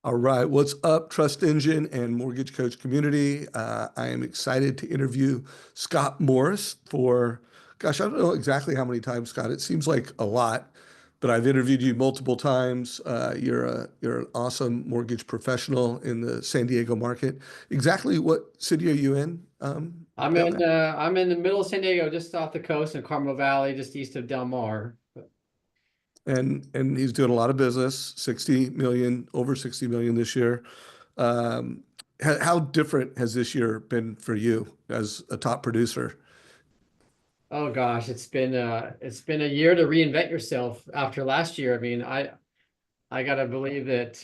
All right, what's up, Trust Engine and Mortgage Coach community? I am excited to interview Scott Morse for, gosh, I don't know exactly how many times, Scott. It seems like a lot, but I've interviewed you multiple times. You're an awesome mortgage professional in the San Diego market. Exactly what city are you in down there? I'm in the middle of San Diego, just off the coast in Carmel Valley, just east of Del Mar. And he's doing a lot of business, 60 million, over 60 million this year. Um, how different has this year been for you as a top producer? Oh gosh, it's been a year to reinvent yourself after last year. I gotta believe that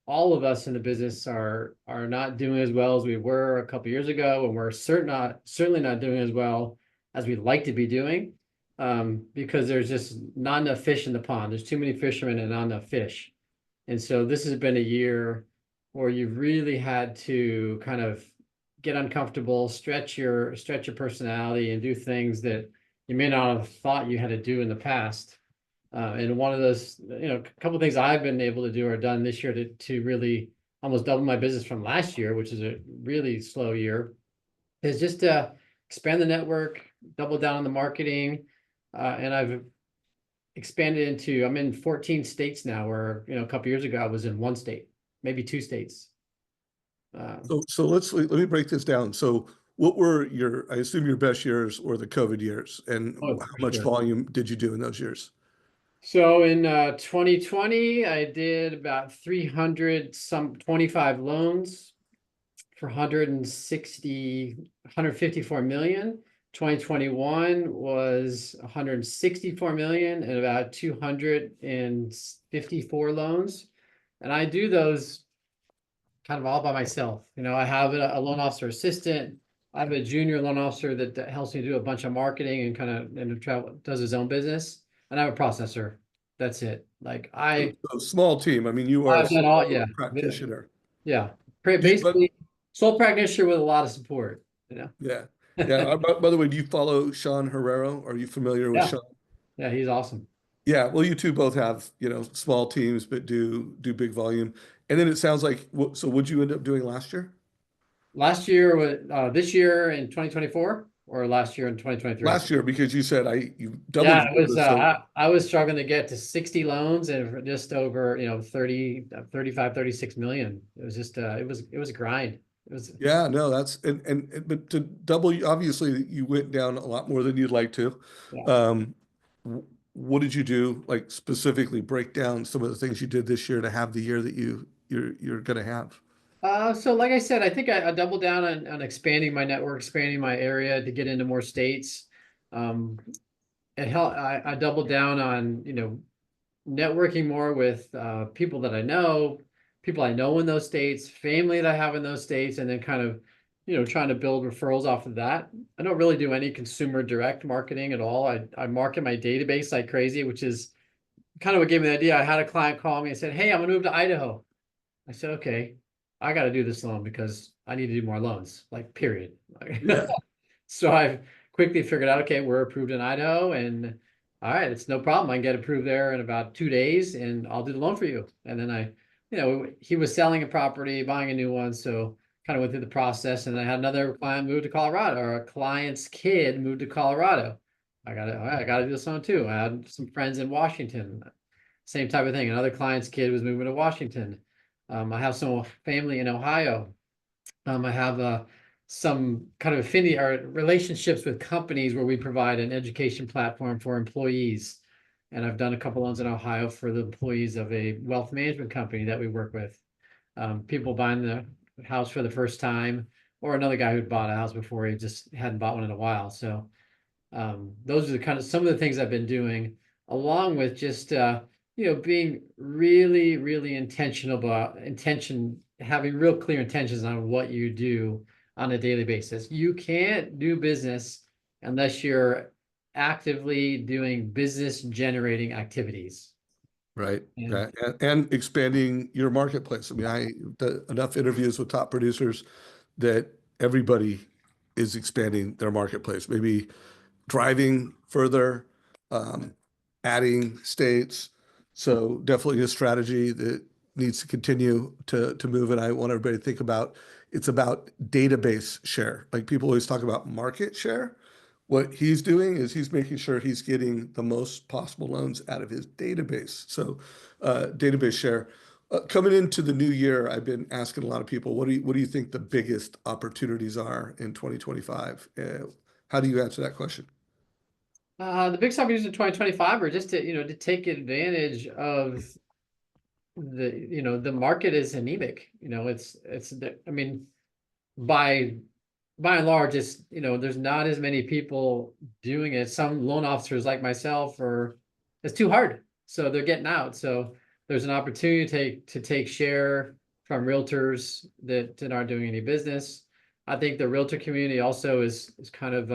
all of us in the business are not doing as well as we were a couple years ago, and we're certainly not doing as well as we'd like to be doing, because there's just not enough fish in the pond. There's too many fishermen and not enough fish. And so this has been a year where you've really had to kind of get uncomfortable, stretch your personality and do things that you may not have thought you had to do in the past. And one of those, a couple of things I've been able to do or done this year to really almost double my business from last year, which is a really slow year, is just to expand the network, double down on the marketing. And I've expanded into, I'm in 14 states now, where, a couple years ago I was in one state, maybe two states. So let me break this down. So what were I assume your best years or the COVID years, and Oh, how for much sure. volume did you do in those years? So in 2020, I did about 25 loans for 154 million. 2021 was 164 million and about 254 loans. And I do those kind of all by myself. I have a loan officer assistant. I have a junior loan officer that helps me do a bunch of marketing and kind of does his own business. And I have a processor. That's it. Like So small team. I mean, you are a I've done all, solo yeah, practitioner. yeah. But Basically, sole practitioner with a lot of support. yeah, yeah. By the way, do you follow Sean Herrero? Are you familiar with Yeah, Sean? yeah, he's awesome. Yeah, well, you two both have, small teams, but do big volume. And then it sounds like, so what'd you end up doing last year? Last year was this year in 2024 or last year in 2023. Last year, because you said you doubled Yeah, your it was business. So I was struggling to get to 60 loans and just over, 35, 36 million. It was just it was a grind. It was yeah, no, but to double, obviously you went down a lot more than you'd like to. Yeah. Um, what did you do, like specifically break down some of the things you did this year to have the year that you're gonna have? So like I said, I think I doubled down on expanding my network, expanding my area to get into more states. Um, I doubled down on, networking more with people that I know, people I know in those states, family that I have in those states, and then kind of, trying to build referrals off of that. I don't really do any consumer direct marketing at all. I market my database like crazy, which is kind of what gave me the idea. I had a client call me and said, "Hey, I'm gonna move to Idaho." I said, "Okay, I got to do this loan because I need to do more loans, like period." Yeah. So I quickly figured out, okay, we're approved in Idaho, and all right, it's no problem. I can get approved there in about 2 days, and I'll do the loan for you. And then he was selling a property, buying a new one, so kind of went through the process. And I had another client move to Colorado, or a client's kid moved to Colorado. I got to do this loan too. I had some friends in Washington, same type of thing. Another client's kid was moving to Washington. I have some family in Ohio. I have some kind of affinity or relationships with companies where we provide an education platform for employees. And I've done a couple loans in Ohio for the employees of a wealth management company that we work with. People buying the house for the first time, or another guy who'd bought a house before, he just hadn't bought one in a while. So those are the kind of some of the things I've been doing, along with just being really, really intentional about having real clear intentions on what you do on a daily basis. You can't do business unless you're actively doing business generating activities. Right. And Yeah. And expanding your marketplace. I mean, enough interviews with top producers that everybody is expanding their marketplace, maybe driving further, um, adding states. So definitely a strategy that needs to continue to move, and I want everybody to think about it's about database share. Like people always talk about market share. What he's doing is he's making sure he's getting the most possible loans out of his database. So, database share. Coming into the new year, I've been asking a lot of people, what do you think the biggest opportunities are in 2025? How do you answer that question? The big stuff in 2025 are just to, to take advantage of the market is anemic. I mean, by by and large, there's not as many people doing it. Some loan officers like myself it's too hard. So they're getting out. So there's an opportunity to take share from realtors that aren't doing any business. I think the realtor community also is kind of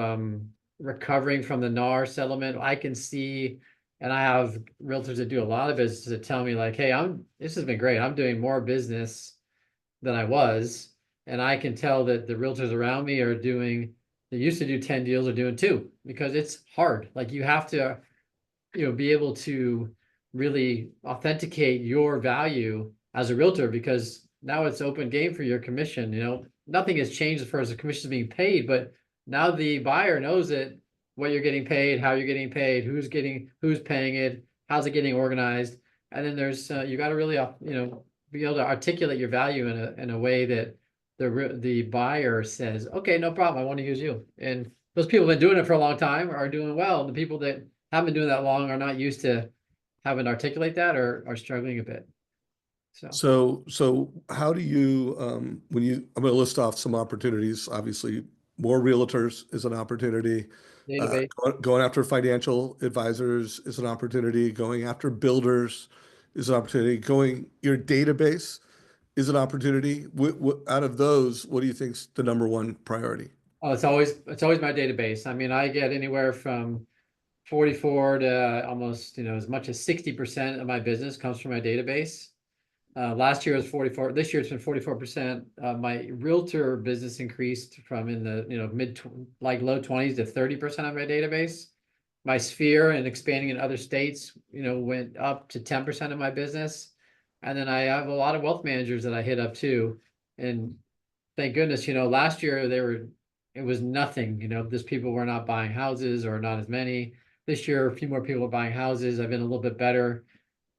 recovering from the NAR settlement. I can see, and I have realtors that do a lot of business that tell me like, hey, this has been great. I'm doing more business than I was. And I can tell that the realtors around me they used to do 10 deals, are doing two, because it's hard. Like you have to, be able to really authenticate your value as a realtor, because now it's open game for your commission. Nothing has changed as far as the commission is being paid, but now the buyer knows that what you're getting paid, how you're getting paid, who's paying it, how's it getting organized. And then there's, you got to really, be able to articulate your value in a way that the buyer says, okay, no problem, I want to use you. And those people have been doing it for a long time are doing well. And the people that haven't been doing that long are not used to having to articulate that, or are struggling a bit. So So how do you, I'm going to list off some opportunities. Obviously, more realtors is an opportunity. database. Going after financial advisors is an opportunity. Going after builders is an opportunity. Going your database is an opportunity. Out of those, what do you think's the number one priority? Oh, it's always my database. I mean, I get anywhere from 44 to almost, as much as 60% of my business comes from my database. Last year was 44. This year it's been 44%. My realtor business increased from in the, low 20s to 30% of my database. My sphere and expanding in other states, went up to 10% of my business. And then I have a lot of wealth managers that I hit up too. And thank goodness, last year it was nothing, just people were not buying houses, or not as many. This year, a few more people are buying houses. I've been a little bit better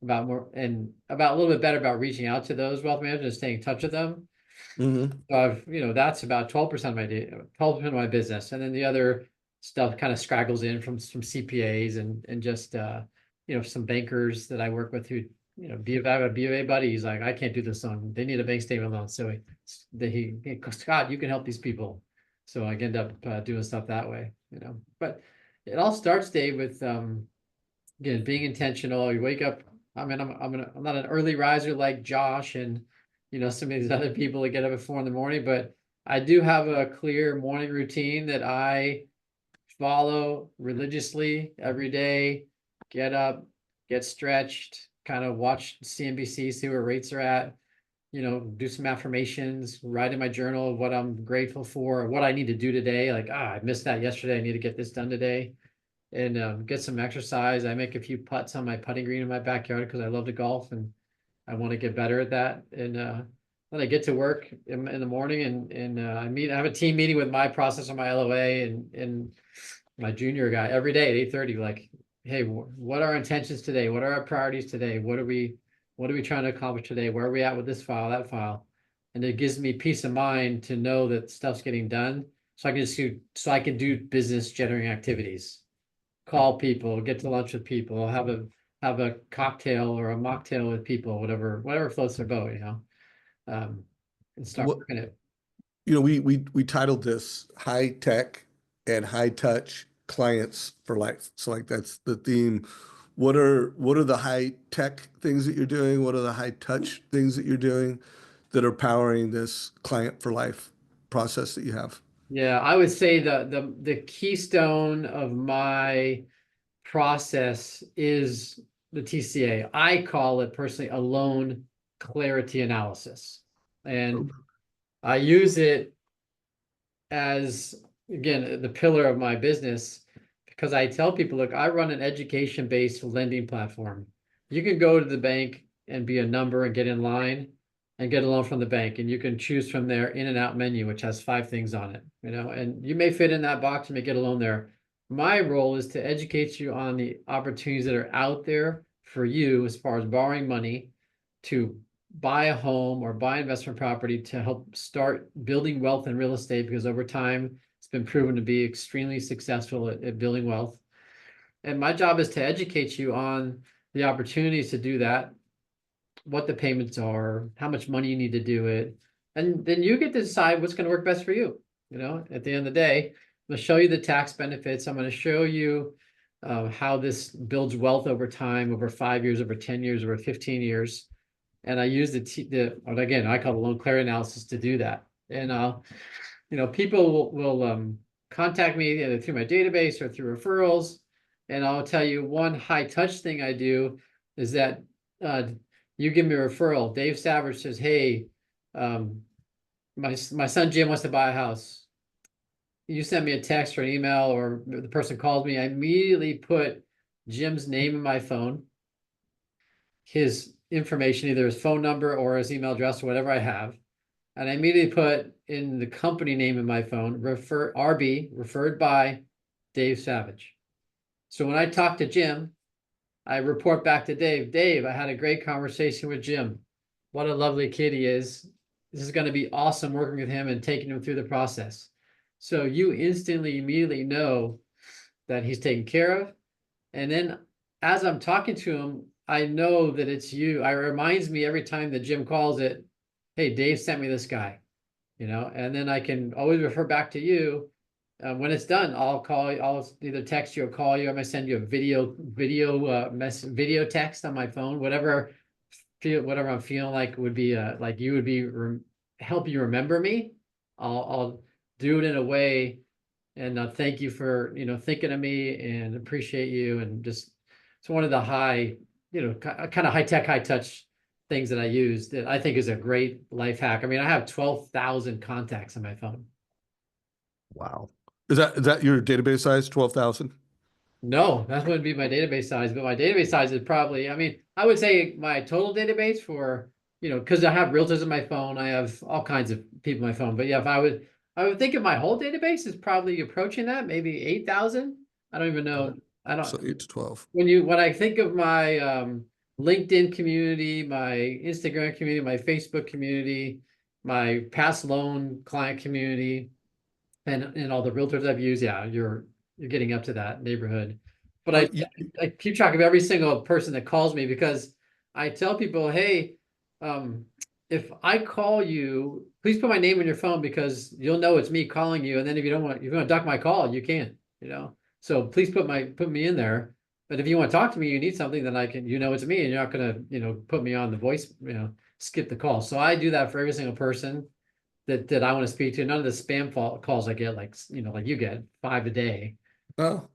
about a little bit better about reaching out to those wealth managers and staying in touch with them. Hmm. So that's about 12% of my 12% of my business. And then the other stuff kind of scraggles in from some CPAs and just some bankers that I work with who, I have a B of A buddy. He's like, I can't do this on, they need a bank statement loan. So Scott, you can help these people. So I end up doing stuff that way, but it all starts, Dave, with again, being intentional. You wake up. I mean, I'm not an early riser like Josh and some of these other people that get up at 4 in the morning, but I do have a clear morning routine that I follow religiously every day. Get up, get stretched, kind of watch CNBC, see where rates are at. Do some affirmations, write in my journal of what I'm grateful for, what I need to do today. Like, I missed that yesterday. I need to get this done today. And get some exercise. I make a few putts on my putting green in my backyard because I love to golf and I want to get better at that. And then I get to work in the morning and I have a team meeting with my processor, my LOA, and my junior guy every day at 8:30. Like, hey, what are our intentions today? What are our priorities today? What are we trying to accomplish today? Where are we at with this file, that file? And it gives me peace of mind to know that stuff's getting done, so I can do business generating activities, call people, get to lunch with people, have a cocktail or a mocktail with people, whatever floats their boat, and start What working it. we titled this high tech and high touch clients for life. So like that's the theme. What are the high tech things that you're doing? What are the high touch things that you're doing that are powering this client for life process that you have? Yeah, I would say the keystone of my process is the TCA. I call it personally a loan clarity analysis. And I use it as, again, the pillar of my business, because I tell people, look, I run an education-based lending platform. You can go to the bank and be a number and get in line and get a loan from the bank. And you can choose from their in and out menu, which has 5 things on it, and you may fit in that box and may get a loan there. My role is to educate you on the opportunities that are out there for you as far as borrowing money to buy a home or buy investment property to help start building wealth in real estate, because over time it's been proven to be extremely successful at building wealth. And my job is to educate you on the opportunities to do that, what the payments are, how much money you need to do it. And then you get to decide what's going to work best for you. At the end of the day, I'm going to show you the tax benefits. I'm going to show you how this builds wealth over time, over 5 years, over 10 years, over 15 years. And I use again, I call the loan clarity analysis to do that. And, people will contact me either through my database or through referrals. And I'll tell you one high touch thing I do is that you give me a referral. Dave Savage says, hey, my son Jim wants to buy a house. You send me a text or an email, or the person calls me, I immediately put Jim's name in my phone, his information, either his phone number or his email address or whatever I have. And I immediately put in the company name in my phone, RB, referred by Dave Savage. So when I talk to Jim, I report back to Dave. Dave, I had a great conversation with Jim. What a lovely kid he is. This is going to be awesome working with him and taking him through the process. So you immediately know that he's taken care of. And then as I'm talking to him, I know that it's you. It reminds me every time that Jim calls it, hey, Dave sent me this guy, and then I can always refer back to you. When it's done, I'll call you. I'll either text you or call you. I'm gonna send you a video text on my phone, whatever I'm feeling like would be like you would be help you remember me. I'll do it in a way, and thank you for thinking of me and appreciate you, and just it's one of the high kind of high tech, high touch things that I use that I think is a great life hack. I mean, I have 12,000 contacts on my phone. Wow. Is that your database size, 12,000? No, that wouldn't be my database size, but my database size is probably, I mean, I would say my total database for, because I have realtors on my phone, I have all kinds of people on my phone. But yeah, if I would think of my whole database is probably approaching that, maybe 8,000. I don't even know. I don't. So 8 to 12. When I think of my LinkedIn community, my Instagram community, my Facebook community, my past loan client community, and all the realtors I've used, yeah, you're getting up to that neighborhood. But I keep track of every single person that calls me, because I tell people, hey, if I call you, please put my name in your phone, because you'll know it's me calling you. And then if you want to duck my call, you can, So please put me in there. But if you want to talk to me, you need something, then I can, it's me, and you're not gonna, put me on the voice, skip the call. So I do that for every single person that I want to speak to. None of the spam calls I get, like you get 5 a day. Oh,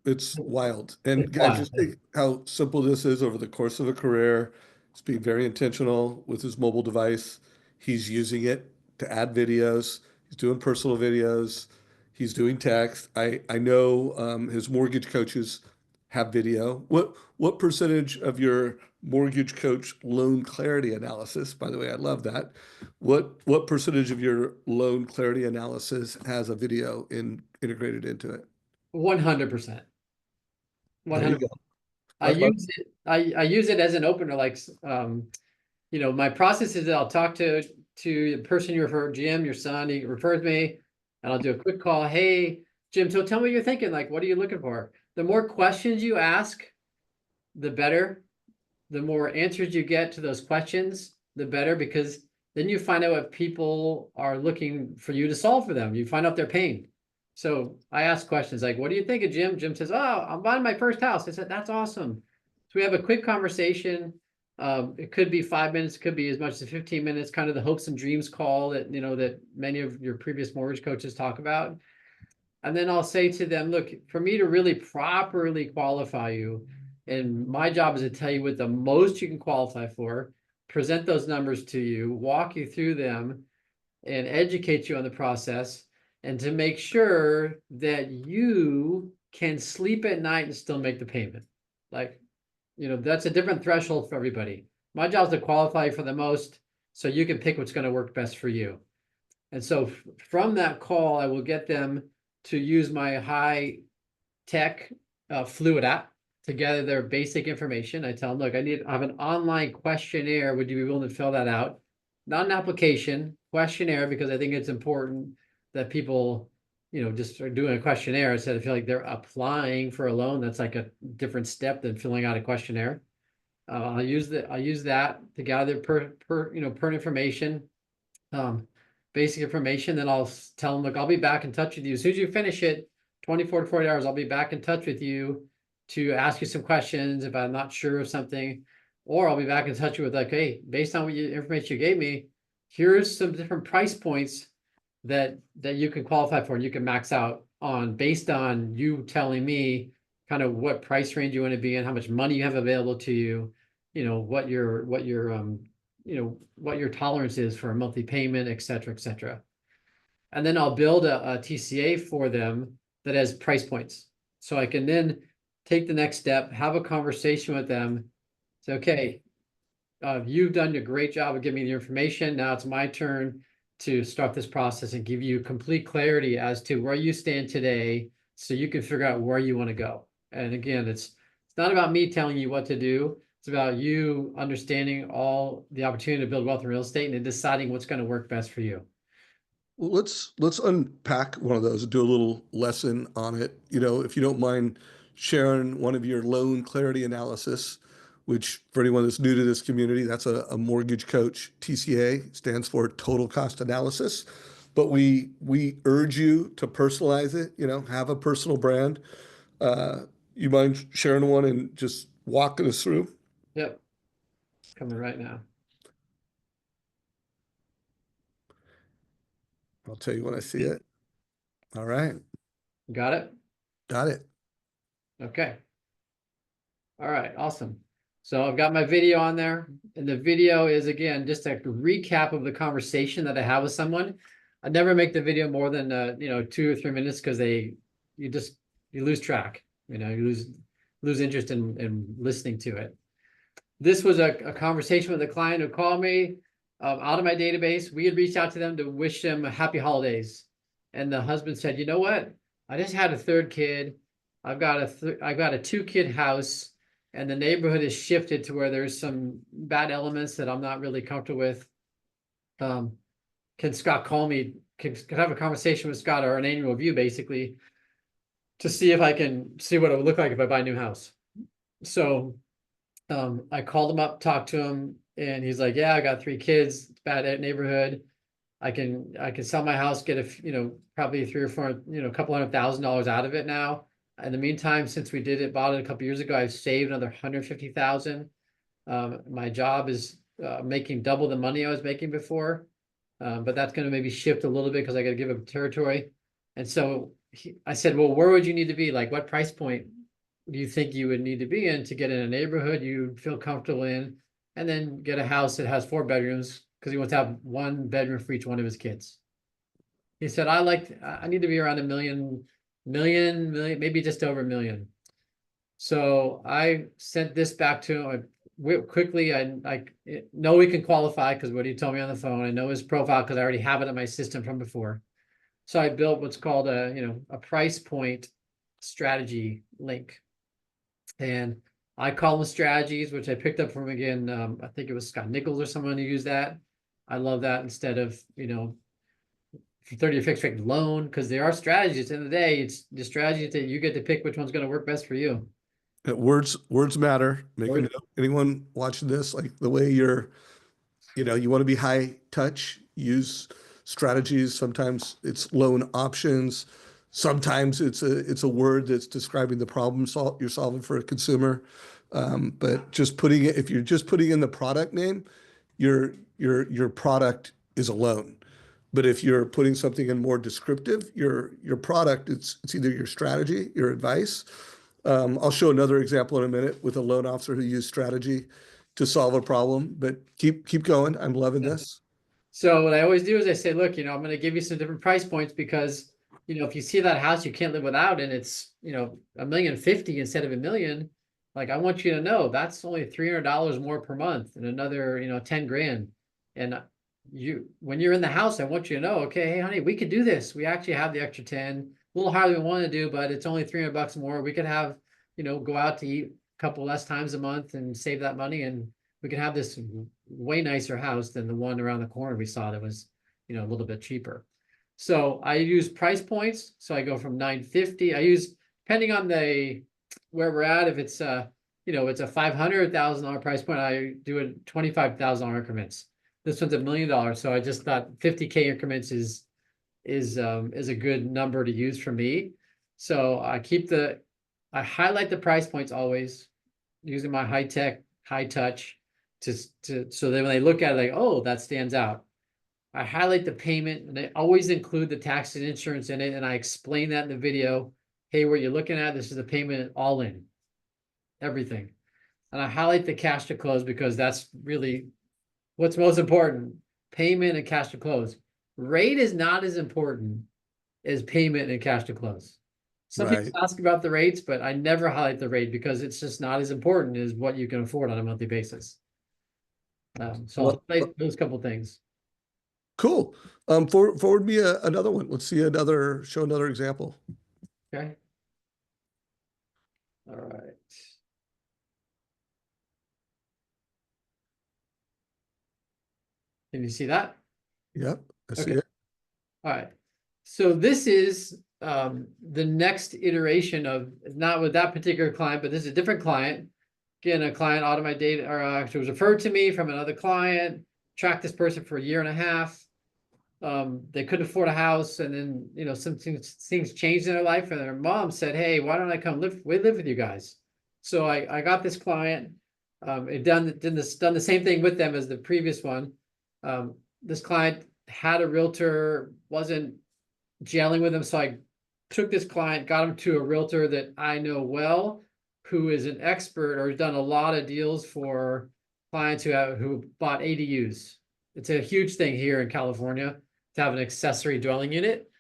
it's wild. And It's guys, wild. just think how simple this is over the course of a career. He's being very intentional with his mobile device. He's using it to add videos. He's doing personal videos. He's doing text. I know his mortgage coaches have video. What percentage of your mortgage coach loan clarity analysis, by the way, I love that. What percentage of your loan clarity analysis has a video integrated into it? 100%. There you 100. go. I High five. use it. I use it as an opener. Like, my process is that I'll talk to the person you refer, Jim, your son. He refers me, and I'll do a quick call. Hey, Jim, so tell me what you're thinking. Like, what are you looking for? The more questions you ask, the better. The more answers you get to those questions, the better, because then you find out what people are looking for you to solve for them. You find out their pain. So I ask questions like, what do you think of Jim? Jim says, oh, I'm buying my first house. I said, that's awesome. So we have a quick conversation. It could be 5 minutes, it could be as much as 15 minutes, kind of the hopes and dreams call that, that many of your previous mortgage coaches talk about. And then I'll say to them, look, for me to really properly qualify you, and my job is to tell you what the most you can qualify for, present those numbers to you, walk you through them, and educate you on the process, and to make sure that you can sleep at night and still make the payment. Like, that's a different threshold for everybody. My job is to qualify you for the most, so you can pick what's going to work best for you. And so from that call, I will get them to use my high tech Fluid app to gather their basic information. I tell them, look, I have an online questionnaire. Would you be willing to fill that out? Not an application, questionnaire, because I think it's important that people, just are doing a questionnaire instead of feel like they're applying for a loan. That's like a different step than filling out a questionnaire. I'll use that to gather per information, basic information. Then I'll tell them, look, I'll be back in touch with you as soon as you finish it. 24 to 40 hours, I'll be back in touch with you to ask you some questions if I'm not sure of something, or I'll be back in touch with like, hey, based on what information you gave me, here's some different price points that you can qualify for and you can max out on based on you telling me kind of what price range you want to be in, how much money you have available to you, what your tolerance is for a monthly payment, et cetera, et cetera. And then I'll build a TCA for them that has price points. So I can then take the next step, have a conversation with them. Say, okay, you've done a great job of giving me the information. Now it's my turn to start this process and give you complete clarity as to where you stand today so you can figure out where you want to go. And again, it's not about me telling you what to do. It's about you understanding all the opportunity to build wealth in real estate and then deciding what's going to work best for you. Well, let's unpack one of those and do a little lesson on it. If you don't mind sharing one of your loan clarity analysis, which for anyone that's new to this community, that's a mortgage coach. TCA stands for total cost analysis. But we urge you to personalize it, have a personal brand. You mind sharing one and just walking us through? Yep, coming right now. I'll tell you when I see it. All right. Got it? Got it. Okay. All right, awesome. So I've got my video on there, and the video is again just a recap of the conversation that I have with someone. I never make the video more than 2 or 3 minutes because you lose track. You lose interest in listening to it. This was a conversation with a client who called me out of my database. We had reached out to them to wish them happy holidays, and the husband said, "You know what? I just had a third kid. I've got a 2-kid house." And the neighborhood is shifted to where there's some bad elements that I'm not really comfortable with. Can Scott call me? Can have a conversation with Scott or an annual review basically to see if I can see what it would look like if I buy a new house. So I called him up, talked to him, and he's like, "Yeah, I got 3 kids. It's bad neighborhood. I can sell my house, get probably 3 or 4, a couple $100,000 out of it now. In the meantime, since we bought it a couple years ago, I've saved another 150,000. My job is making double the money I was making before, but that's going to maybe shift a little bit because I got to give up territory." And so I said, "Well, where would you need to be? Like, what price point do you think you would need to be in to get in a neighborhood you feel comfortable in, and then get a house that has 4 bedrooms because he wants to have 1 bedroom for each one of his kids?" He said, I need to be around $1 million, maybe just over $1 million. So I sent this back to him quickly. I know we can qualify because what he told me on the phone. I know his profile because I already have it in my system from before. So I built what's called a price point strategy link, and I call them strategies, which I picked up from again. I think it was Scott Nichols or someone who used that. I love that instead of 30-year fixed rate loan, because there are strategies. At the end of the day, it's the strategy that you get to pick which one's going to work best for you. Words matter. Make a note. Anyone watching this, like the way you want to be high touch, use strategies. Sometimes it's loan options. Sometimes it's a word that's describing the problem you're solving for a consumer. But if you're just putting in the product name, your product is a loan. But if you're putting something in more descriptive, your product, it's either your strategy, your advice. I'll show another example in a minute with a loan officer who used strategy to solve a problem. But keep going. I'm loving this. So what I always do is I say, look, I'm going to give you some different price points because, if you see that house you can't live without and it's, $1.05 million instead of $1 million, Like, I want you to know that's only $300 more per month and another, 10 grand. And when you're in the house, I want you to know, okay, hey, honey, we could do this. We actually have the extra 10, a little higher than we want to do, but it's only $300 more. We could have, go out to eat a couple less times a month and save that money. And we could have this way nicer house than the one around the corner we saw that was, a little bit cheaper. So I use price points. So I go from 950. I use, depending on where we're at, if it's it's a $500,000 price point, I do a $25,000 increments. This one's $1 million, so I just thought 50K increments is a good number to use for me. So I highlight the price points always using my high tech, high touch so that when they look at it, like, oh, that stands out. I highlight the payment, and I always include the tax and insurance in it, and I explain that in the video. Hey, what you're looking at, this is the payment all in, everything. And I highlight the cash to close because that's really what's most important, payment and cash to close. Rate is not as important as payment and cash to close. Some people Right. ask about the rates, but I never highlight the rate because it's just not as important as what you can afford on a monthly basis. So I'll highlight those couple things. Cool. Forward me another one. Let's see show another example. Okay. All right. Can you see that? Yep, I see Okay. it. All right. So this is the next iteration of, not with that particular client, but this is a different client. Again, a client out of my data, or actually was referred to me from another client, tracked this person for a year and a half. They couldn't afford a house, and then, some things changed in their life, and their mom said, hey, why don't I come live with you guys? So I got this client, done the same thing with them as the previous one. This client had a realtor, wasn't gelling with him, so I took this client, got him to a realtor that I know well, who is an expert or has done a lot of deals for clients who bought ADUs. It's a huge thing here in California to have an accessory dwelling unit.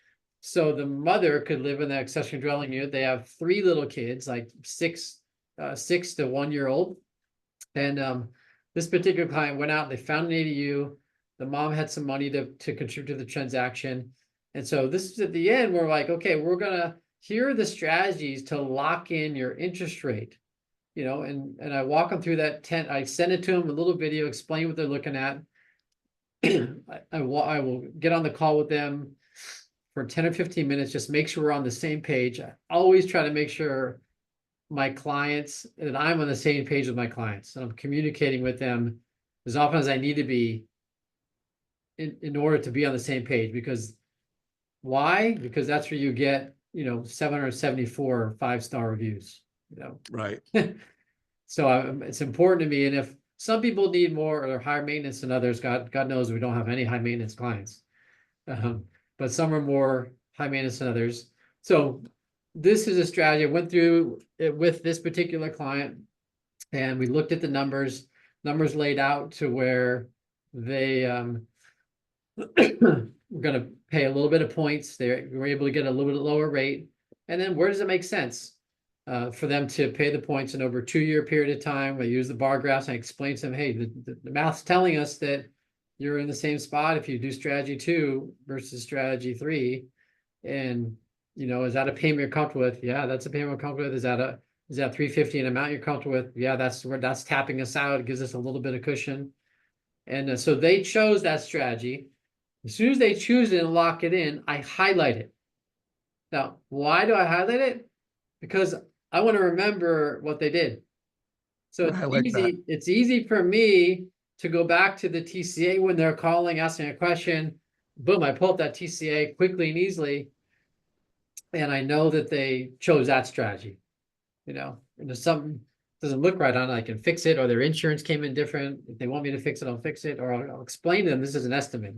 So the mother could live in the accessory dwelling unit. They have 3 little kids, like 6 to 1 year old. And this particular client went out and they found an ADU. The mom had some money to contribute to the transaction. And so this is at the end, we're like, okay, here are the strategies to lock in your interest rate. And I walk them through that I send it to them, a little video, explain what they're looking at. I will get on the call with them for 10 or 15 minutes, just make sure we're on the same page. I always try to make sure my clients that I'm on the same page with my clients, and I'm communicating with them as often as I need to be in order to be on the same page. Because why? Because that's where you get 774 5-star reviews. Right. So it's important to me. And if some people need more or higher maintenance than others, God knows we don't have any high maintenance clients, but some are more high maintenance than others. So this is a strategy. I went through it with this particular client, and we looked at the numbers laid out to where they were going to pay a little bit of points. They were able to get a little bit lower rate. And then where does it make sense for them to pay the points in over a 2-year period of time? I use the bar graphs and I explain to them, hey, the math's telling us that you're in the same spot if you do strategy 2 versus strategy 3. And is that a payment you're comfortable with? Yeah, that's a payment I'm comfortable with. Is that 350 an amount you're comfortable with? Yeah, that's tapping us out. It gives us a little bit of cushion. And so they chose that strategy. As soon as they choose it and lock it in, I highlight it. Now, why do I highlight it? Because I want to remember what they did. So I like that. it's easy for me to go back to the TCA when they're calling, asking a question. Boom, I pull up that TCA quickly and easily. And I know that they chose that strategy. And if something doesn't look right on it, I can fix it, or their insurance came in different. If they want me to fix it, I'll fix it, or I'll explain to them this is an estimate.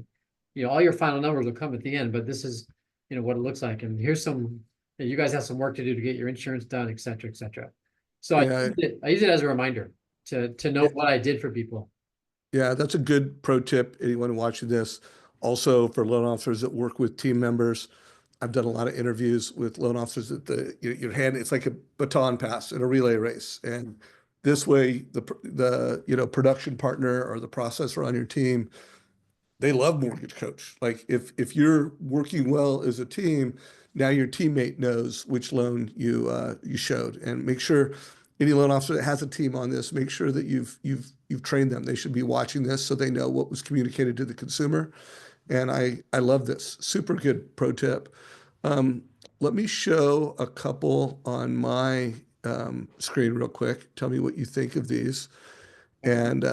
All your final numbers will come at the end, but this is, what it looks like. And here's you guys have some work to do to get your insurance done, et cetera, et cetera. So Yeah. I use it as a reminder to know Yeah. what I did for people. Yeah, that's a good pro tip. Anyone watching this, also for loan officers that work with team members, I've done a lot of interviews with loan officers that your hand, it's like a baton pass in a relay race. And this way, the production partner or the processor on your team, they love Mortgage Coach. Like if you're working well as a team, now your teammate knows which loan you showed, and make sure any loan officer that has a team on this, make sure that you've trained them. They should be watching this so they know what was communicated to the consumer. And I love this. Super good pro tip. Um, Let me show a couple on my screen real quick. Tell me what you think of these. And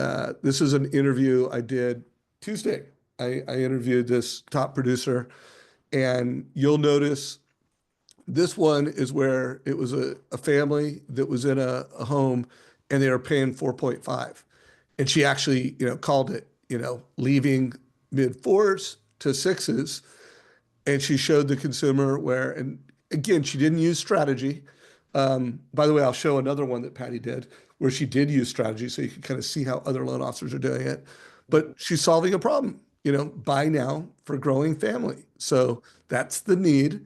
this is an interview I did Tuesday. I interviewed this top producer, and you'll notice this one is where it was a family that was in a home and they were paying 4.5. And she actually, called it, leaving mid fours to sixes. And she showed the consumer where, and again, she didn't use strategy. By the way, I'll show another one that Patty did where she did use strategy so you can kind of see how other loan officers are doing it. But she's solving a problem, buy now for growing family. So that's the need.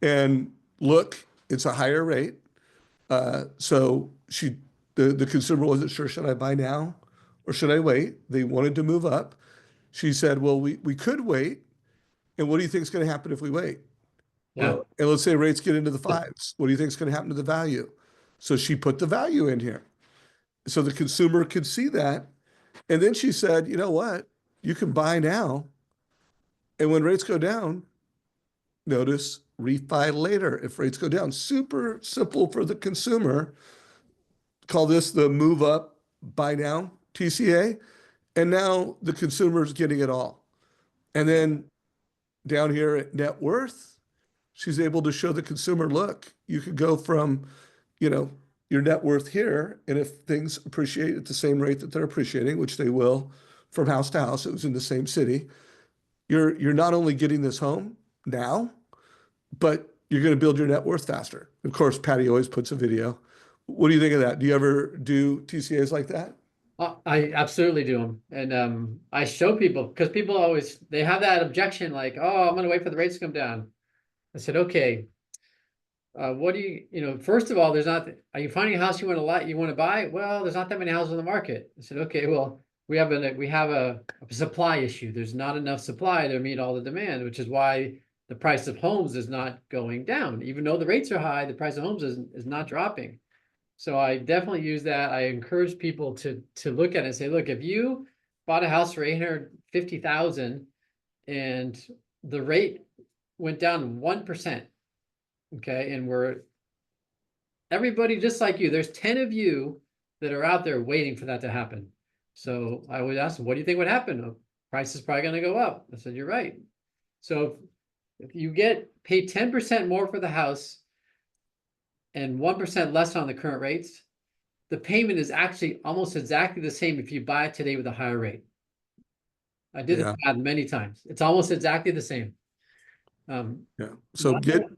And look, it's a higher rate. So the consumer wasn't sure, should I buy now or should I wait? They wanted to move up. She said, well, we could wait. And what do you think is going to happen if we wait? Yeah. Well, and let's say rates get into the fives. What do you think is going to happen to the value? So she put the value in here. So the consumer could see that. And then she said, you know what? You can buy now. And when rates go down, notice refi later if rates go down. Super simple for the consumer. Call this the move up, buy now, TCA. And now the consumer is getting it all. And then down here at net worth, she's able to show the consumer, look, you could go from, your net worth here, and if things appreciate at the same rate that they're appreciating, which they will from house to house, it was in the same city, you're not only getting this home now, but you're going to build your net worth faster. Of course, Patty always puts a video. What do you think of that? Do you ever do TCAs like that? I absolutely do them. And I show people because people always they have that objection like, oh, I'm gonna wait for the rates to come down. I said, okay, what do first of all, are you finding a house you want to buy? Well, there's not that many houses on the market. I said, okay, well, we have a supply issue. There's not enough supply to meet all the demand, which is why the price of homes is not going down. Even though the rates are high, the price of homes is not dropping. So I definitely use that. I encourage people to look at it and say, look, if you bought a house for 850,000 and the rate went down 1%, okay, and everybody just like you, there's 10 of you that are out there waiting for that to happen. So I would ask them, what do you think would happen? The price is probably going to go up. I said, you're right. So if you pay 10% more for the house and 1% less on the current rates, the payment is actually almost exactly the same if you buy it today with a higher rate. I did Yeah. this math many times. It's almost exactly the same. Yeah. So get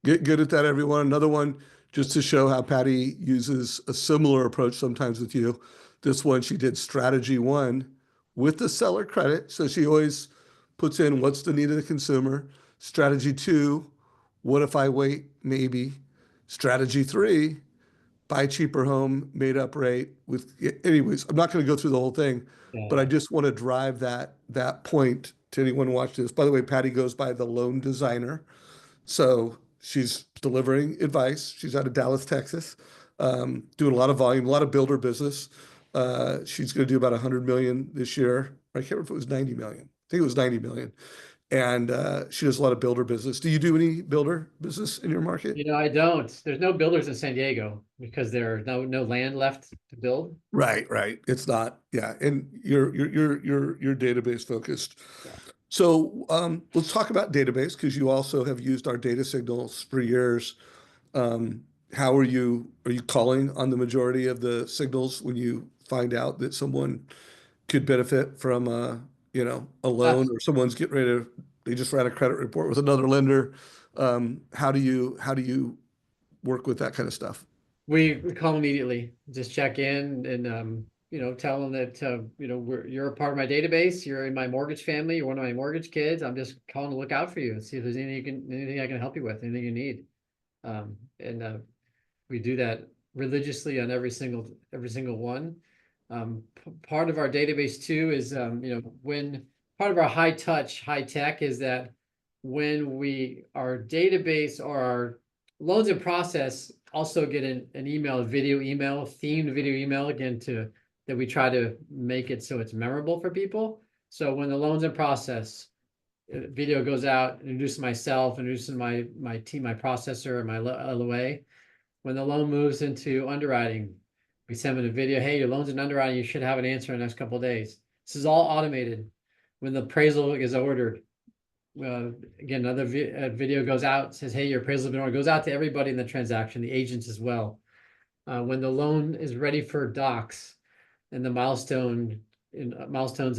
good at that, everyone. Another one, just to show how Patty uses a similar approach sometimes with you. This one, she did strategy one with the seller credit. So she always puts in what's the need of the consumer. Strategy two, what if I wait? Maybe. Strategy three, buy cheaper home, made up rate with, anyways, I'm not going to go through the whole thing, but I just want to drive that point to anyone watching this. By the way, Patty goes by the loan designer. So she's delivering advice. She's out of Dallas, Texas, doing a lot of volume, a lot of builder business. She's going to do about 100 million this year. I can't remember if it was 90 million. I think it was 90 million. And she does a lot of builder business. Do you do any builder business in your market? I don't. There's no builders in San Diego because there's no land left to build. Right, right. It's not, yeah. And you're database focused. Yeah. So let's talk about database because you also have used our data signals for years. How are you calling on the majority of the signals when you find out that someone could benefit from a loan or someone's getting ready to, they just ran a credit report with another lender. How do you work with that kind of stuff? We call immediately, just check in and tell them that, you're a part of my database, you're in my mortgage family, you're one of my mortgage kids. I'm just calling to look out for you and see if there's anything I can help you with, anything you need. And we do that religiously on every single one. Part of our database too is, when part of our high touch, high tech is that when our database or our loans in process also get an email, a video email, themed video email, again, that we try to make it so it's memorable for people. So when the loan's in process, video goes out, introducing myself, introducing my team, my processor, and my LOA. When the loan moves into underwriting, we send them a video. Hey, your loan's in underwriting. You should have an answer in the next couple of days. This is all automated. When the appraisal is ordered, again, another video goes out, says, hey, your appraisal has been ordered. Goes out to everybody in the transaction, the agents as well. When the loan is ready for docs and the milestones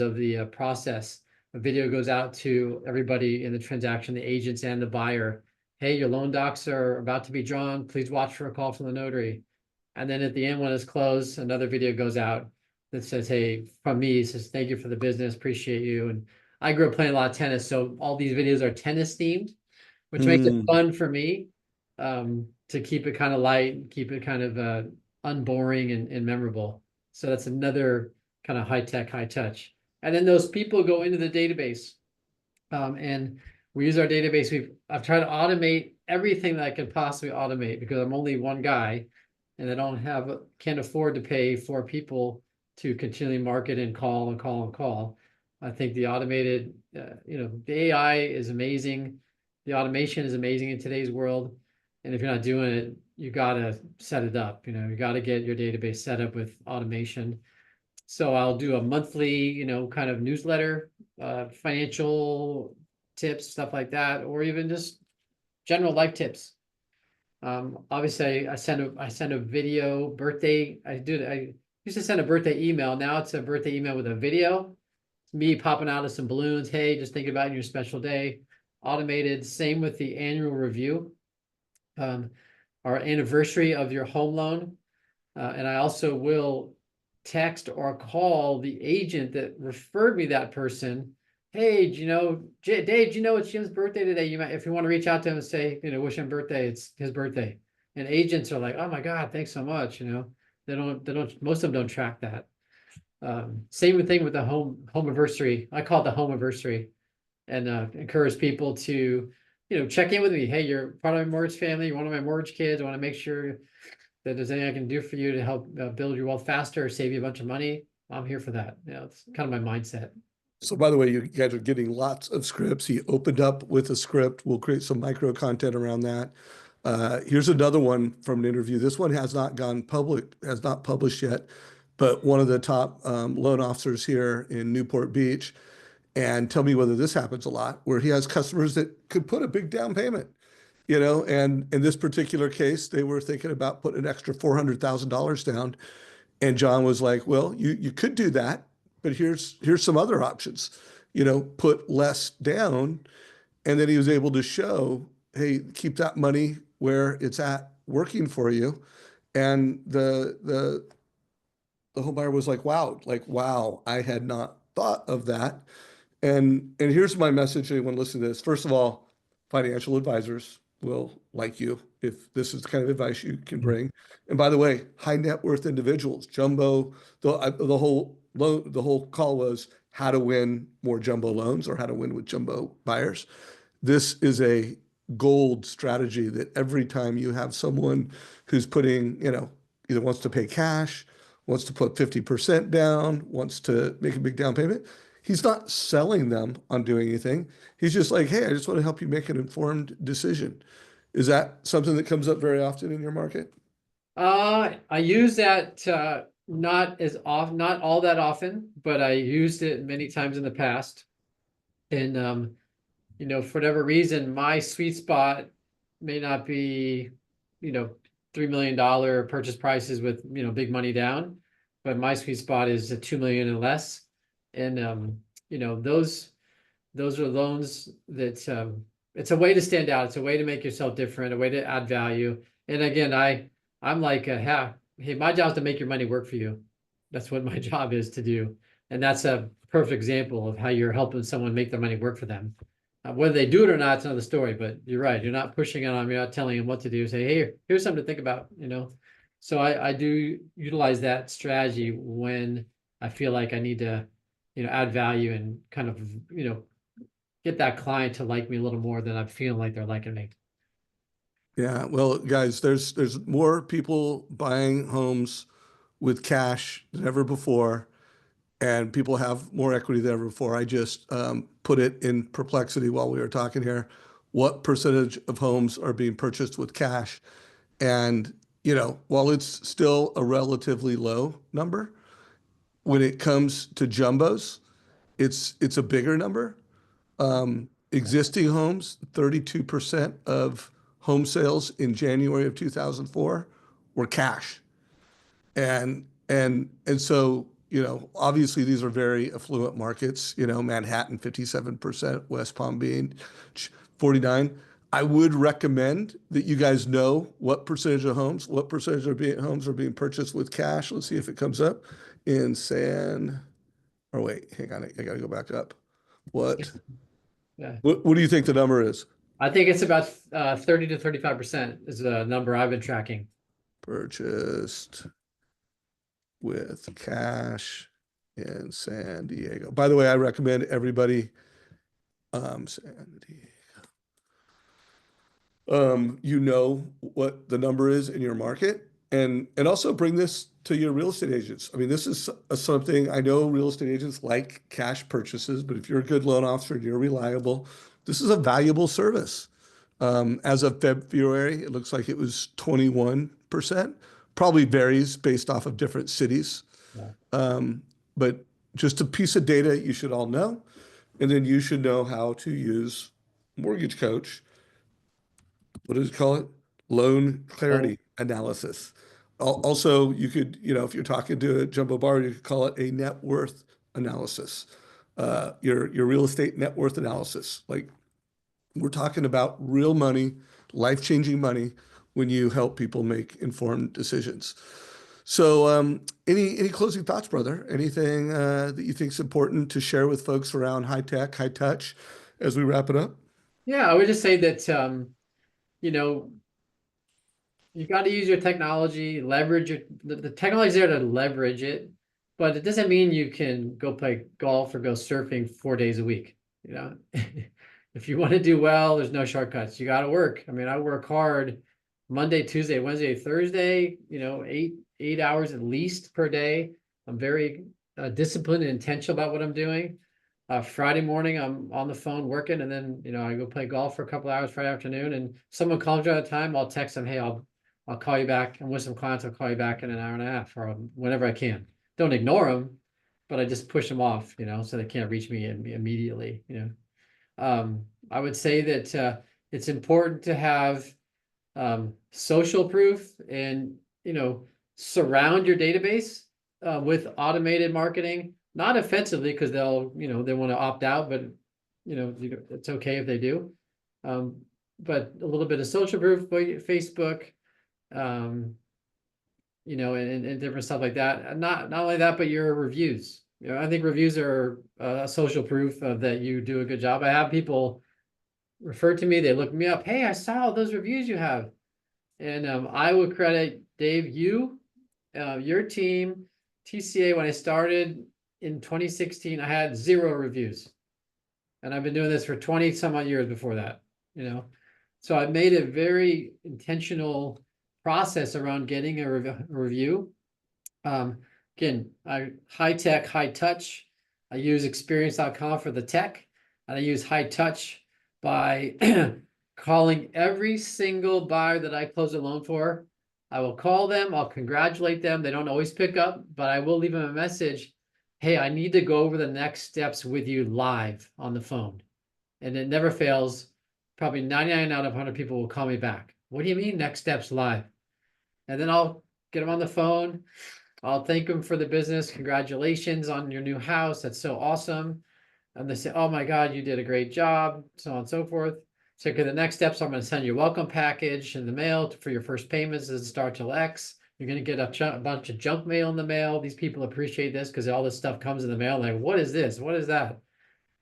of the process, a video goes out to everybody in the transaction, the agents and the buyer. Hey, your loan docs are about to be drawn. Please watch for a call from the notary. And then at the end, when it's closed, another video goes out that says, hey, from me, says, thank you for the business, appreciate you. And I grew up playing a lot of tennis, so all these videos are tennis themed, which makes it fun for me, to keep it kind of light, keep it kind of unboring and memorable. So that's another kind of high tech, high touch. And then those people go into the database, and we use our database. I've tried to automate everything that I could possibly automate because I'm only one guy, and I can't afford to pay 4 people to continually market and call and call and call. I think the automated, the AI is amazing. The automation is amazing in today's world. And if you're not doing it, you got to set it up. You got to get your database set up with automation. So I'll do a monthly, kind of newsletter, financial tips, stuff like that, or even just general life tips. Obviously I send a video birthday. I used to send a birthday email. Now it's a birthday email with a video. It's me popping out of some balloons. Hey, just think about your special day. Automated. Same with the annual review. Our anniversary of your home loan. And I also will text or call the agent that referred me that person. Hey, Dave, do you know it's Jim's birthday today? If you want to reach out to him and say, wish him birthday, it's his birthday. And agents are like, oh my God, thanks so much. Most of them don't track that. Same thing with the home anniversary. I call it the home anniversary, and encourage people to, check in with me. Hey, you're part of my mortgage family. You're one of my mortgage kids. I want to make sure that there's anything I can do for you to help build your wealth faster, or save you a bunch of money. I'm here for that. It's kind of my mindset. So by the way, you guys are getting lots of scripts. He opened up with a script. We'll create some micro content around that. Here's another one from an interview. This one has not gone public, has not published yet, but one of the top loan officers here in Newport Beach, and tell me whether this happens a lot, where he has customers that could put a big down payment, and in this particular case, they were thinking about putting an extra $400,000 down. And John was like, well, you could do that, but here's some other options, put less down. And then he was able to show, hey, keep that money where it's at working for you. And the home buyer was like, wow, I had not thought of that. And here's my message to anyone listening to this. First of all, financial advisors will like you if this is the kind of advice you can bring. And by the way, high net worth individuals, jumbo, the whole call was how to win more jumbo loans or how to win with jumbo buyers. This is a gold strategy that every time you have someone who's putting, either wants to pay cash, wants to put 50% down, wants to make a big down payment, he's not selling them on doing anything. He's just like, hey, I just want to help you make an informed decision. Is that something that comes up very often in your market? I use that not all that often, but I used it many times in the past. And for whatever reason, my sweet spot may not be, $3 million purchase prices with, big money down, but my sweet spot is a 2 million and less. And those are loans that it's a way to stand out. It's a way to make yourself different, a way to add value. And again, I'm like, hey, my job is to make your money work for you. That's what my job is to do. And that's a perfect example of how you're helping someone make their money work for them. Whether they do it or not, it's another story, but you're right. You're not pushing it on them. You're not telling them what to do. Say, hey, here's something to think about, you know? So I do utilize that strategy when I feel like I need to, add value and kind of, get that client to like me a little more than I'm feeling like they're liking me. Yeah, well, guys, there's more people buying homes with cash than ever before, and people have more equity than ever before. I just put it in perplexity while we were talking here. What percentage of homes are being purchased with cash? And, while it's still a relatively low number, when it comes to jumbos, it's a bigger number. Existing homes, 32% of home sales in January of 2004 were cash. And so, obviously these are very affluent markets, Manhattan 57%, West Palm Beach 49. I would recommend that you guys know what percentage of homes are being purchased with cash. Let's see if it comes up in or wait, hang on, I gotta go back up. What, Yeah. what do you think the number is? I think it's about 30 to 35% is the number I've been tracking. Purchased with cash in San Diego. By the way, I recommend everybody, San Diego. You know what the number is in your market, and also bring this to your real estate agents. I mean, this is something I know real estate agents like cash purchases, but if you're a good loan officer and you're reliable, this is a valuable service. As of February, it looks like it was 21%. Probably varies based off of different cities. Yeah. But just a piece of data you should all know. And then you should know how to use Mortgage Coach. What does it call it? Loan Oh, clarity analysis. Also, you could, if you're talking to a jumbo bar, you could call it a net worth analysis. Your real estate net worth analysis. Like, we're talking about real money, life-changing money when you help people make informed decisions. So, any closing thoughts, brother? Anything that you think is important to share with folks around high tech, high touch as we wrap it up? yeah, I would just say that, you know, you got to use your technology, leverage it. The technology's there to leverage it, but it doesn't mean you can go play golf or go surfing 4 days a week. You know, if you want to do well, there's no shortcuts. You got to work. I mean, I work hard Monday, Tuesday, Wednesday, Thursday, 8 hours at least per day. I'm very disciplined and intentional about what I'm doing. Friday morning, I'm on the phone working, and then I go play golf for a couple hours Friday afternoon. And someone calls you at a time, I'll text them, hey, I'll call you back. I'm with some clients. I'll call you back in an hour and a half or whenever I can. Don't ignore them, but I just push them off, so they can't reach me immediately. I would say that it's important to have social proof and, surround your database with automated marketing, not offensively because they want to opt out, but it's okay if they do. But a little bit of social proof, Facebook, and different stuff like that. And not only that, but your reviews. I think reviews are social proof of that you do a good job. I have people refer to me, they look me up. Hey, I saw those reviews you have. And I would credit Dave, your team, TCA. When I started in 2016, I had 0 reviews. And I've been doing this for 20 some odd years before that. So I made a very intentional process around getting a review. Again, high tech, high touch. I use experience.com for the tech, and I use high touch by calling every single buyer that I close a loan for. I will call them, I'll congratulate them. They don't always pick up, but I will leave them a message. Hey, I need to go over the next steps with you live on the phone. And it never fails. Probably 99 out of 100 people will call me back. What do you mean next steps live? And then I'll get them on the phone. I'll thank them for the business. Congratulations on your new house. That's so awesome. And they say, oh my God, you did a great job, so on and so forth. So okay, the next steps, I'm going to send you a welcome package in the mail for your first payments. Doesn't start till X. You're going to get a bunch of junk mail in the mail. These people appreciate this because all this stuff comes in the mail. Like, what is this? What is that?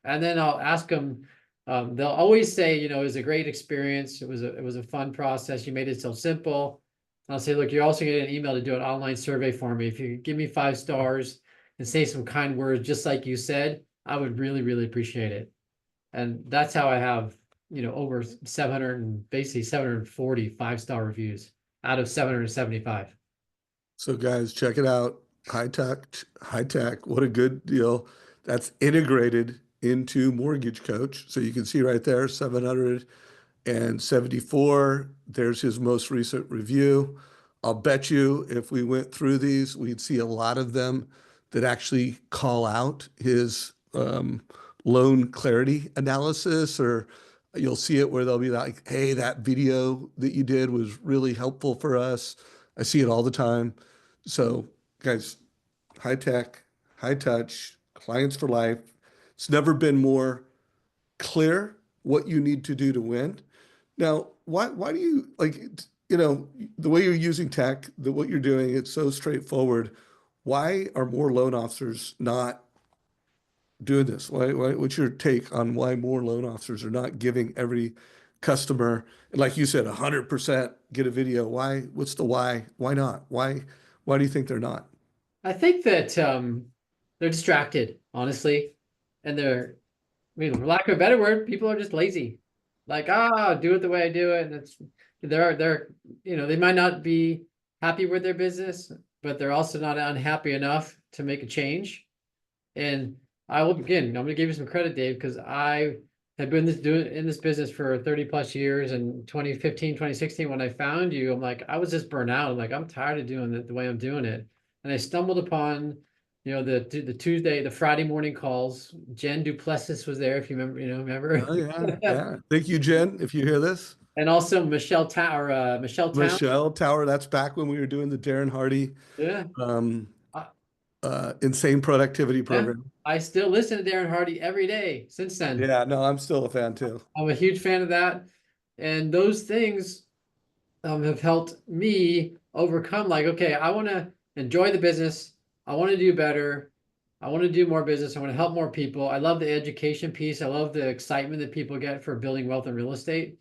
And then I'll ask them. They'll always say, it was a great experience. It was a fun process. You made it so simple. And I'll say, look, you're also getting an email to do an online survey for me. If you could give me 5 stars and say some kind words, just like you said, I would really, really appreciate it. And that's how I have, over 700 and basically 740 5-star reviews out of 775. So guys, check it out. High tech, high tech. What a good deal. That's integrated into Mortgage Coach. So you can see right there, 774. There's his most recent review. I'll bet you if we went through these, we'd see a lot of them that actually call out his loan clarity analysis, or you'll see it where they'll be like, hey, that video that you did was really helpful for us. I see it all the time. So, guys, high tech, high touch, clients for life. It's never been more clear what you need to do to win. Now, why do you like, the way you're using tech, what you're doing, it's so straightforward. Why are more loan officers not doing this? What's your take on why more loan officers are not giving every customer, like you said, 100% get a video? Why? What's the why? Why not? Why do you think they're not? I think that they're distracted, honestly, and for lack of a better word, people are just lazy. Like, do it the way I do it, and they might not be happy with their business, but they're also not unhappy enough to make a change. And I'm going to give you some credit, Dave, because I have been doing in this business for 30 plus years. And 2015, 2016, when I found you, I'm like, I was just burnt out. I'm like, I'm tired of doing it the way I'm doing it. And I stumbled upon, the Friday morning calls. Jen Duplessis was there, if you remember. Oh yeah, yeah. Thank you, Jen, if you hear this. And also Michelle Tower, Michelle Town. Michelle Tower, that's back when we were doing the Darren Hardy Yeah. um, I, insane productivity yeah. program. I still listen to Darren Hardy every day since then. Yeah, no, I'm still a fan too. I'm a huge fan of that. And those things have helped me overcome, like, okay, I want to enjoy the business. I want to do better. I want to do more business. I want to help more people. I love the education piece. I love the excitement that people get for building wealth in real estate.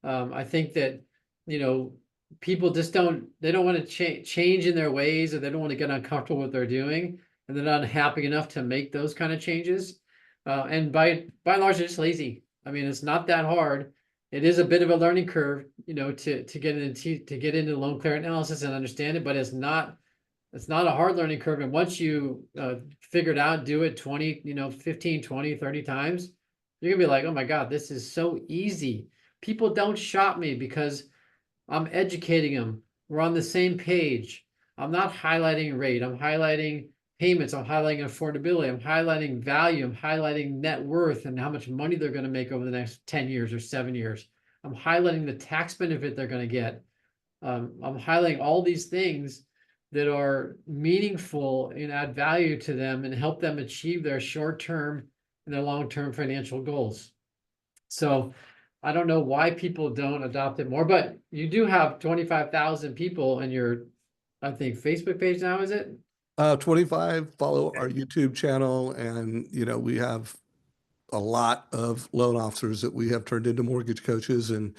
I think that, you know, people just they don't want to change in their ways, or they don't want to get uncomfortable with what they're doing. And they're not happy enough to make those kind of changes. And by and large, they're just lazy. I mean, it's not that hard. It is a bit of a learning curve, to get into loan clear analysis and understand it, but it's not a hard learning curve. And once you figure it out, do it 20, 15, 20, 30 times, you're gonna be like, oh my God, this is so easy. People don't shop me because I'm educating them. We're on the same page. I'm not highlighting rate. I'm highlighting payments. I'm highlighting affordability. I'm highlighting value. I'm highlighting net worth and how much money they're going to make over the next 10 years or 7 years. I'm highlighting the tax benefit they're going to get. I'm highlighting all these things that are meaningful and add value to them and help them achieve their short-term and their long-term financial goals. So I don't know why people don't adopt it more, but you do have 25,000 people in your, I think, Facebook page now, is it? 25, follow our YouTube channel, and we have a lot of loan officers that we have turned into mortgage coaches, and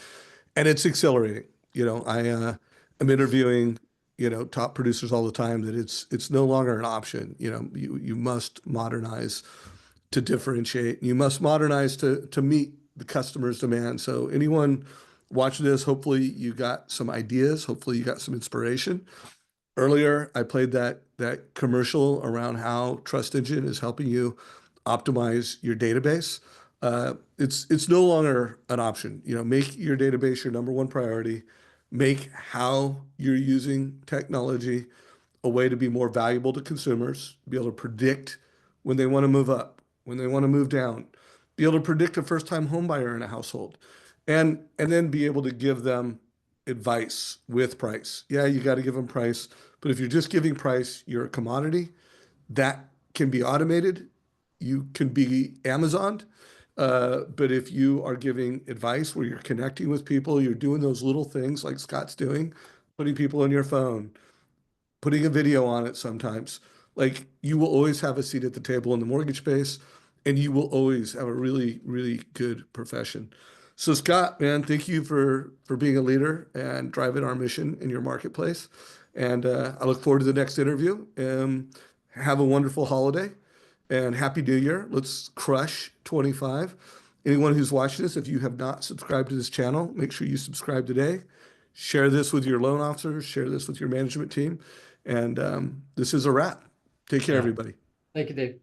it's exhilarating. I am interviewing, top producers all the time that it's no longer an option. You must modernize to differentiate. You must modernize to meet the customer's demand. So anyone watching this, hopefully you got some ideas, hopefully you got some inspiration. Earlier, I played that commercial around how Trust Engine is helping you optimize your database. It's no longer an option. Make your database your number one priority. Make how you're using technology a way to be more valuable to consumers, be able to predict when they want to move up, when they want to move down, be able to predict a first-time home buyer in a household, and then be able to give them advice with price. Yeah, you got to give them price, but if you're just giving price, you're a commodity. That can be automated. You can be Amazoned. But if you are giving advice where you're connecting with people, you're doing those little things like Scott's doing, putting people in your phone, putting a video on it sometimes. Like you will always have a seat at the table in the mortgage space, and you will always have a really, really good profession. So Scott, man, thank you for being a leader and driving our mission in your marketplace. And I look forward to the next interview. Have a wonderful holiday and happy New Year. Let's crush 25. Anyone who's watching this, if you have not subscribed to this channel, make sure you subscribe today. Share this with your loan officers, share this with your management team. And this is a wrap. Take care, Yeah. everybody. Thank you, Dave.